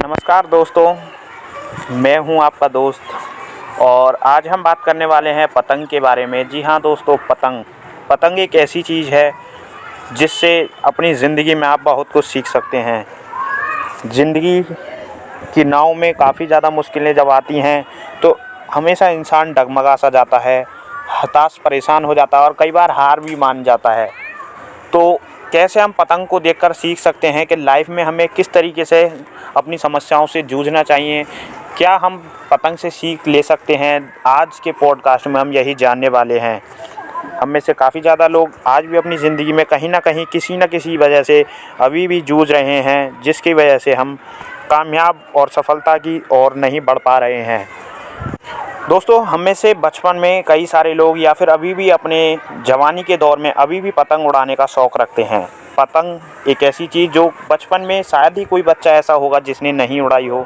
नमस्कार दोस्तों, मैं हूं आपका दोस्त और आज हम बात करने वाले हैं पतंग के बारे में। जी हाँ दोस्तों, पतंग एक ऐसी चीज़ है जिससे अपनी ज़िंदगी में आप बहुत कुछ सीख सकते हैं। ज़िंदगी की नाव में काफ़ी ज़्यादा मुश्किलें जब आती हैं तो हमेशा इंसान डगमगा सा जाता है, हताश परेशान हो जाता है और कई बार हार भी मान जाता है। तो कैसे हम पतंग को देखकर सीख सकते हैं कि लाइफ में हमें किस तरीके से अपनी समस्याओं से जूझना चाहिए, क्या हम पतंग से सीख ले सकते हैं। आज के पॉडकास्ट में हम यही जानने वाले हैं। हम में से काफ़ी ज़्यादा लोग आज भी अपनी ज़िंदगी में कहीं ना कहीं किसी न किसी वजह से अभी भी जूझ रहे हैं, जिसकी वजह से हम कामयाब और सफलता की ओर नहीं बढ़ पा रहे हैं। दोस्तों, हम में से बचपन में कई सारे लोग या फिर अभी भी अपने जवानी के दौर में अभी भी पतंग उड़ाने का शौक़ रखते हैं। पतंग एक ऐसी चीज़ जो बचपन में शायद ही कोई बच्चा ऐसा होगा जिसने नहीं उड़ाई हो।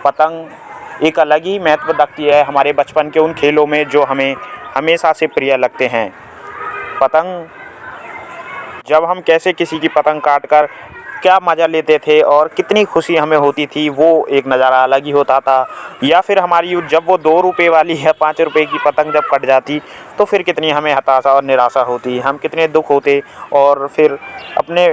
पतंग एक अलग ही महत्व रखती है हमारे बचपन के उन खेलों में जो हमें हमेशा से प्रिय लगते हैं। पतंग जब हम कैसे किसी की पतंग काट कर क्या मज़ा लेते थे और कितनी खुशी हमें होती थी, वो एक नज़ारा अलग ही होता था। या फिर हमारी जब वो 2 रुपये वाली या 5 रुपये की पतंग जब कट जाती तो फिर कितनी हमें हताशा और निराशा होती, हम कितने दुख होते और फिर अपने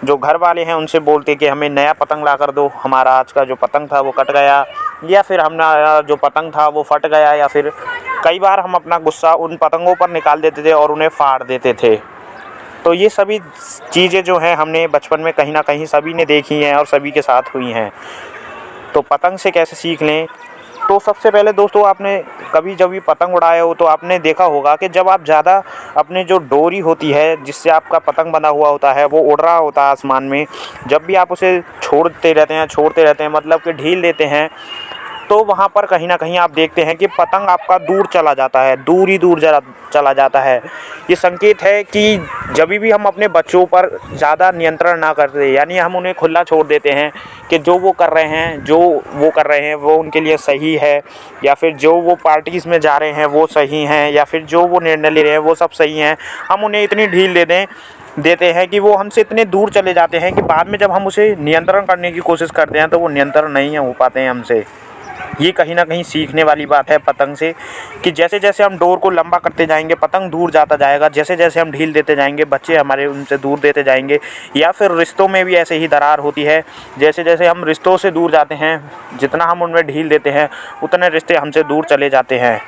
जो घर वाले हैं उनसे बोलते कि हमें नया पतंग ला कर दो, हमारा आज का जो पतंग था वो कट गया या फिर हमारा जो पतंग था वो फट गया। या फिर कई बार हम अपना गुस्सा उन पतंगों पर निकाल देते थे और उन्हें फाड़ देते थे। तो ये सभी चीज़ें जो हैं हमने बचपन में कहीं ना कहीं सभी ने देखी हैं और सभी के साथ हुई हैं। तो पतंग से कैसे सीख लें, तो सबसे पहले दोस्तों आपने कभी जब भी पतंग उड़ाया हो तो आपने देखा होगा कि जब आप ज़्यादा अपने जो डोरी होती है जिससे आपका पतंग बंधा हुआ होता है वो उड़ रहा होता है आसमान में, जब भी आप उसे छोड़ते रहते हैं मतलब कि ढील देते हैं, तो वहाँ पर कहीं ना कहीं आप देखते हैं कि पतंग आपका दूर चला जाता है, दूर ही दूर चला जाता है। ये संकेत है कि जब भी हम अपने बच्चों पर ज़्यादा नियंत्रण ना करते, यानी हम उन्हें खुला छोड़ देते हैं कि जो वो कर रहे हैं वो उनके लिए सही है, या फिर जो वो पार्टीज़ में जा रहे हैं वो सही हैं, या फिर जो वो निर्णय ले रहे हैं वो सब सही हैं, हम उन्हें इतनी ढील देते हैं कि वो हमसे इतने दूर चले जाते हैं कि बाद में जब हम उसे नियंत्रण करने की कोशिश करते हैं तो वो नियंत्रण नहीं हो पाते हैं हमसे। ये कहीं ना कहीं सीखने वाली बात है पतंग से कि जैसे जैसे हम डोर को लंबा करते जाएंगे पतंग दूर जाता जाएगा, जैसे जैसे हम ढील देते जाएंगे बच्चे हमारे उनसे दूर देते जाएंगे। या फिर रिश्तों में भी ऐसे ही दरार होती है, जैसे जैसे हम रिश्तों से दूर जाते हैं, जितना हम उनमें ढील देते हैं उतने रिश्ते हमसे दूर चले जाते हैं।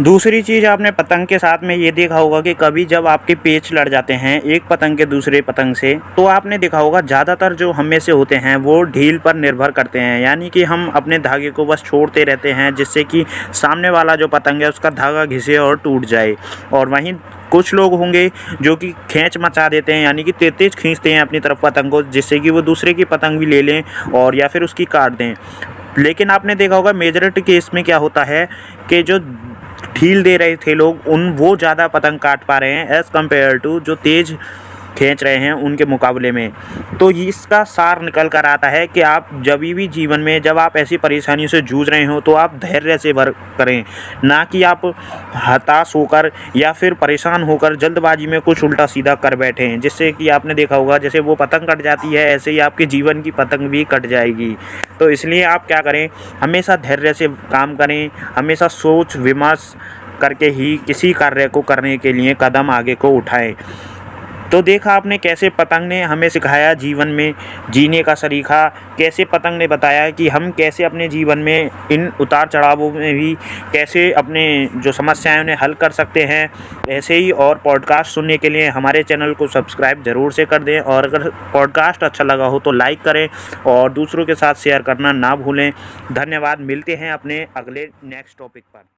दूसरी चीज़ आपने पतंग के साथ में ये देखा होगा कि कभी जब आपके पेच लड़ जाते हैं एक पतंग के दूसरे पतंग से, तो आपने देखा होगा ज़्यादातर जो हम में से होते हैं वो ढील पर निर्भर करते हैं, यानी कि हम अपने धागे को बस छोड़ते रहते हैं जिससे कि सामने वाला जो पतंग है उसका धागा घिसे और टूट जाए। और वहीं कुछ लोग होंगे जो कि खींच मचा देते हैं, यानी कि तेज खींचते हैं अपनी तरफ पतंग को जिससे कि वो दूसरे की पतंग भी ले लें और या फिर उसकी काट दें। लेकिन आपने देखा होगा मेजॉरिटी केस में क्या होता है कि जो ढील दे रहे थे लोग वो ज़्यादा पतंग काट पा रहे हैं एज़ कम्पेयर टू जो तेज़ खींच रहे हैं उनके मुकाबले में। तो इसका सार निकल कर आता है कि आप जब भी जीवन में जब आप ऐसी परेशानियों से जूझ रहे हो तो आप धैर्य से वर्क करें, ना कि आप हताश होकर या फिर परेशान होकर जल्दबाजी में कुछ उल्टा सीधा कर बैठें, जिससे कि आपने देखा होगा जैसे वो पतंग कट जाती है ऐसे ही आपके जीवन की पतंग भी कट जाएगी। तो इसलिए आप क्या करें, हमेशा धैर्य से काम करें, हमेशा सोच विमर्श करके ही किसी कार्य को करने के लिए कदम आगे को उठाएं। तो देखा आपने कैसे पतंग ने हमें सिखाया जीवन में जीने का सलीका, कैसे पतंग ने बताया कि हम कैसे अपने जीवन में इन उतार चढ़ावों में भी कैसे अपने जो समस्याएं उन्हें हल कर सकते हैं। ऐसे ही और पॉडकास्ट सुनने के लिए हमारे चैनल को सब्सक्राइब ज़रूर से कर दें, और अगर पॉडकास्ट अच्छा लगा हो तो लाइक करें और दूसरों के साथ शेयर करना ना भूलें। धन्यवाद, मिलते हैं अपने अगले नेक्स्ट टॉपिक पर।